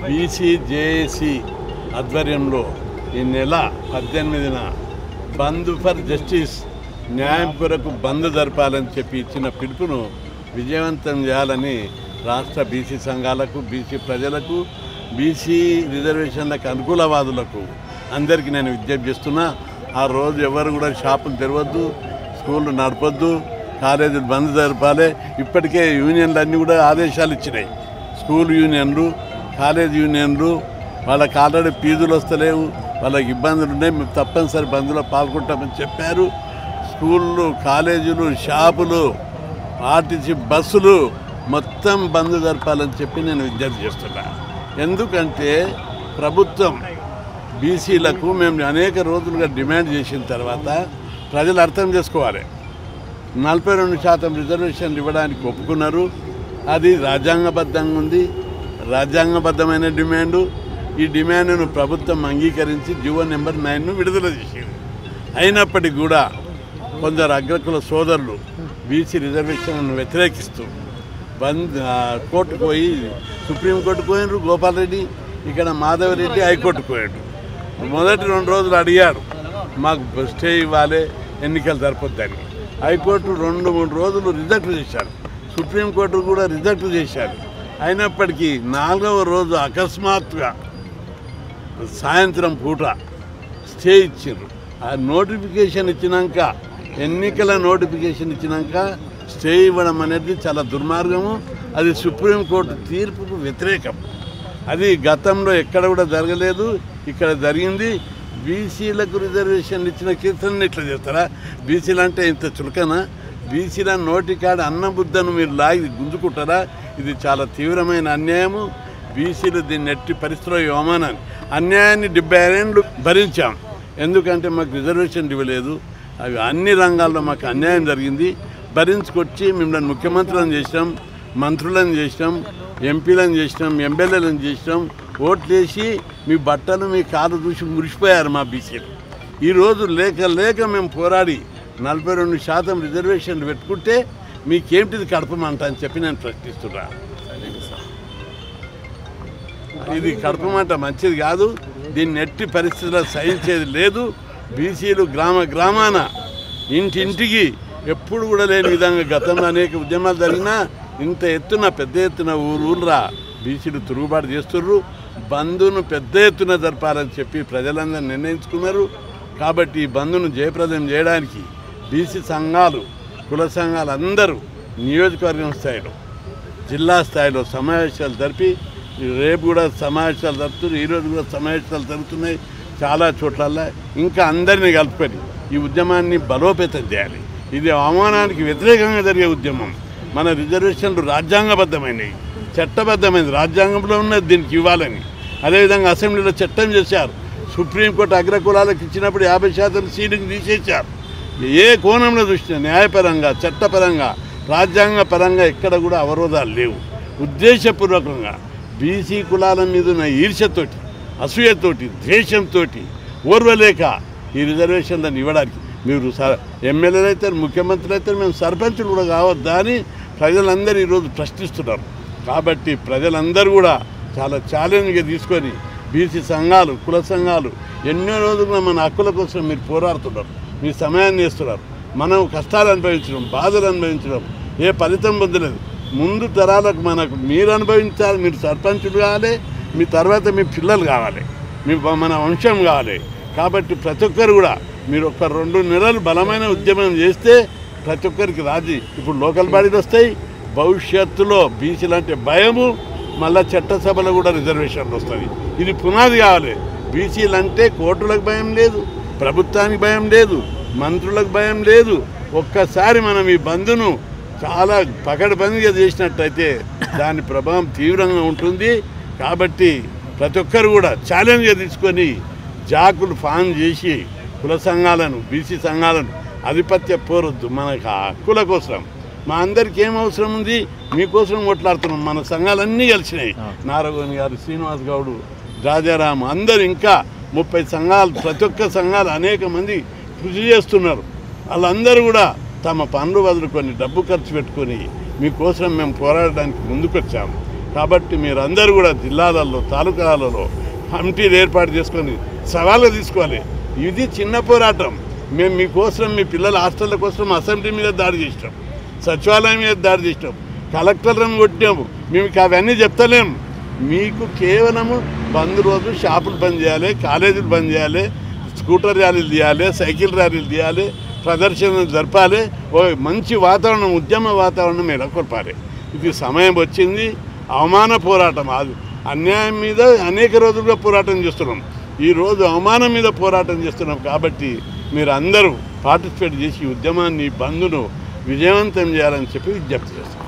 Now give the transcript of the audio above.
BC JAC ఆధ్వర్యంలో ఈ నెల 18న బంద్ ఫర్ జస్టిస్ న్యాయం కొరకు బంద్ జరపాలని చెప్పి ఇచ్చిన పిలుపును విజయవంతం చేయాలని రాష్ట్ర బీసీ సంఘాలకు, బీసీ ప్రజలకు, బీసీ రిజర్వేషన్లకు అనుకూలవాదులకు అందరికీ నేను విజ్ఞప్తి చేస్తున్నా. ఆ రోజు ఎవరు కూడా షాపులు తెరవద్దు, స్కూళ్ళు నడపొద్దు, కాలేజీలు బంద్ జరపాలి. ఇప్పటికే యూనియన్లు అన్నీ కూడా ఆదేశాలు ఇచ్చినాయి. స్కూల్ యూనియన్లు, కాలేజ్ యూనియన్లు వాళ్ళకి ఆల్రెడీ ఫీజులు వస్తలేవు, వాళ్ళకి ఇబ్బందులు ఉన్నాయి, మేము తప్పనిసరి బంద్లో పాల్గొంటామని చెప్పారు. స్కూళ్ళు, కాలేజీలు, షాపులు, ఆర్టీసీ బస్సులు మొత్తం బంద్ జరపాలని చెప్పి నేను విజ్ఞప్తి చేస్తున్నా. ఎందుకంటే ప్రభుత్వం బీసీలకు మేము అనేక రోజులుగా డిమాండ్ చేసిన తర్వాత ప్రజలు అర్థం చేసుకోవాలి. 42% రిజర్వేషన్లు ఇవ్వడానికి ఒప్పుకున్నారు. అది రాజ్యాంగబద్ధంగా ఉంది, రాజ్యాంగబద్ధమైన డిమాండు. ఈ డిమాండ్ను ప్రభుత్వం అంగీకరించి జీవో నెంబర్ 9ను విడుదల చేసింది. అయినప్పటికీ కూడా కొందరు అగ్రకుల సోదరులు బీసీ రిజర్వేషన్లను వ్యతిరేకిస్తూ కోర్టుకు పోయి, సుప్రీంకోర్టుకు పోయినారు గోపాల్ రెడ్డి, ఇక్కడ మాధవరెడ్డి హైకోర్టుకు పోయాడు. మొదటి 2 రోజులు అడిగారు మాకు స్టే ఇవ్వాలి, ఎన్నికలు జరపొద్దని. హైకోర్టు 2-3 రోజులు రిజెక్ట్ చేశారు, సుప్రీంకోర్టు కూడా రిజెక్ట్ చేశారు. అయినప్పటికీ 4వ రోజు అకస్మాత్తుగా సాయంత్రం పూట స్టే ఇచ్చారు. ఆ నోటిఫికేషన్ ఇచ్చినాక, ఎన్నికల నోటిఫికేషన్ ఇచ్చినాక స్టే ఇవ్వడం అనేది చాలా దుర్మార్గము. అది సుప్రీంకోర్టు తీర్పుకు వ్యతిరేకం. అది గతంలో ఎక్కడ కూడా జరగలేదు, ఇక్కడ జరిగింది. బీసీలకు రిజర్వేషన్లు ఇచ్చిన కీర్తనని ఇట్లా చేస్తారా? బీసీలు అంటే ఇంత చులకనా? బీసీల నోటికాడ అన్నబుద్ధను మీరు లాగి గుంజుకుంటారా? ఇది చాలా తీవ్రమైన అన్యాయము. బీసీలు దీన్ని ఎట్టి పరిస్థితిలో అవమానాన్ని, అన్యాయాన్ని 75 ఏళ్ళు భరించాం. ఎందుకంటే మాకు రిజర్వేషన్ ఇవ్వలేదు. అవి అన్ని రంగాల్లో మాకు అన్యాయం జరిగింది. భరించుకొచ్చి మిమ్మల్ని ముఖ్యమంత్రులను చేసినాం, మంత్రులను చేసినాం, ఎంపీలను చేసినాం, ఎమ్మెల్యేలను చేసినాం. ఓట్లేసి మీ బట్టలు, మీ కాళ్ళు చూసి మురిసిపోయారు మా బీసీలు. ఈరోజు లేక మేము పోరాడి 42% రిజర్వేషన్లు పెట్టుకుంటే మీకేమిటిది కడపమంట అని చెప్పి నేను ప్రశ్నిస్తున్నా. ఇది కడపమంట మంచిది కాదు. దీన్ని ఎట్టి పరిస్థితుల్లో సహించేది లేదు. బీసీలు గ్రామాన ఇంటింటికి ఎప్పుడు కూడా లేని విధంగా గతంలో అనేక ఉద్యమాలు జరిగినా ఇంత ఎత్తున పెద్ద ఎత్తున ఊర్రా బీసీలు తిరుగుబాటు చేస్తుర్రు. బంద్ను పెద్ద ఎత్తున జరపాలని చెప్పి ప్రజలందరూ నిర్ణయించుకున్నారు. కాబట్టి ఈ బంద్ను జయప్రదం చేయడానికి బీసీ సంఘాలు, కుల సంఘాలు అందరూ నియోజకవర్గం స్థాయిలో, జిల్లా స్థాయిలో సమావేశాలు జరిపి, రేపు కూడా సమావేశాలు జరుపుతున్నారు, ఈరోజు కూడా సమావేశాలు జరుగుతున్నాయి చాలా చోట్లల్లో. ఇంకా అందరినీ కలుపుకొని ఈ ఉద్యమాన్ని బలోపేతం చేయాలి. ఇది అవమానానికి వ్యతిరేకంగా జరిగే ఉద్యమం. మన రిజర్వేషన్లు రాజ్యాంగబద్ధమైనవి, చట్టబద్ధమైనది, రాజ్యాంగంలో ఉన్నది, దీనికి ఇవ్వాలని. అదేవిధంగా అసెంబ్లీలో చట్టం చేశారు. సుప్రీంకోర్టు అగ్రకులాలకు ఇచ్చినప్పుడు 50% సీటుకు తీసేశారు. ఏ కోణంలో చూసినా న్యాయపరంగా, చట్టపరంగా, రాజ్యాంగపరంగా ఎక్కడ కూడా అవరోధాలు లేవు. ఉద్దేశపూర్వకంగా బీసీ కులాల మీద ఉన్న ఈర్ష్యతోటి, అసూయతోటి, ద్వేషంతో ఓర్వలేక ఈ రిజర్వేషన్లను ఇవ్వడానికి మీరు ఎమ్మెల్యేలు అయితే, ముఖ్యమంత్రులు అయితే, మేము సర్పంచులు కూడా కావద్దా అని ప్రజలందరూ ఈరోజు ప్రశ్నిస్తున్నారు. కాబట్టి ప్రజలందరూ కూడా చాలా ఛాలెంజ్గా తీసుకొని బీసీ సంఘాలు, కుల సంఘాలు ఎన్నో రోజులుగా మన హక్కుల కోసం మీరు పోరాడుతున్నారు, మీ సమయాన్ని ఇస్తున్నారు. మనం కష్టాలు అనుభవించడం, బాధలు అనుభవించడం, ఏ ఫలితం పొందలేదు. ముందు తరాలకు మనకు మీరు అనుభవించాలి. మీరు సర్పంచులు కావాలి, మీ తర్వాత మీ పిల్లలు కావాలి, మన వంశం కావాలి. కాబట్టి ప్రతి ఒక్కరు కూడా మీరు ఒక 2 నెలలు బలమైన ఉద్యమం చేస్తే ప్రతి ఒక్కరికి ఇప్పుడు లోకల్ బాడీలు వస్తాయి. భవిష్యత్తులో బీసీలు అంటే భయము, మళ్ళీ చట్టసభలో కూడా రిజర్వేషన్లు వస్తుంది. ఇది పునాది కావాలి. బీసీలు అంటే కోర్టులకు భయం లేదు, ప్రభుత్వానికి భయం లేదు, మంత్రులకు భయం లేదు. ఒక్కసారి మనం ఈ బంద్ను చాలా పకడ్బందీగా చేసినట్టయితే దాని ప్రభావం తీవ్రంగా ఉంటుంది. కాబట్టి ప్రతి ఒక్కరు కూడా ఛాలెంజ్గా తీసుకొని జాకులు ఫామ్ చేసి కుల సంఘాలను, బీసీ సంఘాలను ఆధిపత్య పోరొద్దు. మనకు హక్కుల కోసం మా అందరికీ ఏం అవసరం ఉంది? మీకోసం కొట్లాడుతున్నాం. మన సంఘాలన్నీ కలిసినాయి. నారాయణ గారు, శ్రీనివాస్ గౌడు, రాజారాం అందరూ ఇంకా 30 సంఘాలు, ప్రతి ఒక్క సంఘాలు అనేక మంది కృషి చేస్తున్నారు. వాళ్ళందరూ కూడా తమ పనులు వదులుకొని డబ్బు ఖర్చు పెట్టుకొని మీకోసం మేము పోరాడడానికి ముందుకొచ్చాము. కాబట్టి మీరందరూ కూడా జిల్లాలలో తాలూకాలలో కమిటీలు ఏర్పాటు చేసుకొని సవాళ్ళు తీసుకోవాలి. ఇది చిన్న పోరాటం. మేము మీకోసం మీ పిల్లల హాస్టళ్ళ కోసం అసెంబ్లీ మీద దాడి చేసినాం, సచివాలయం మీద దాడి చేసినాం, కలెక్టర్లను కొట్టినాము. మేము అవన్నీ చెప్తలేము. మీకు కేవలము బంద్ రోజు షాపులు బంద్ చేయాలి, కాలేజీలు బంద్ చేయాలి, స్కూటర్ ర్యాలీలు తీయాలి, సైకిల్ ర్యాలీలు తీయాలి, ప్రదర్శనలు జరపాలి, ఓ మంచి వాతావరణం, ఉద్యమ వాతావరణం నెలకొల్పాలి. ఇది సమయం వచ్చింది. అవమాన పోరాటం అది అన్యాయం మీద అనేక రోజులుగా పోరాటం చేస్తున్నాం. ఈరోజు అవమానం మీద పోరాటం చేస్తున్నాం. కాబట్టి మీరు అందరూ పార్టిసిపేట్ చేసి ఉద్యమాన్ని బంద్ను విజయవంతం చేయాలని చెప్పి విజ్ఞప్తి చేస్తాం.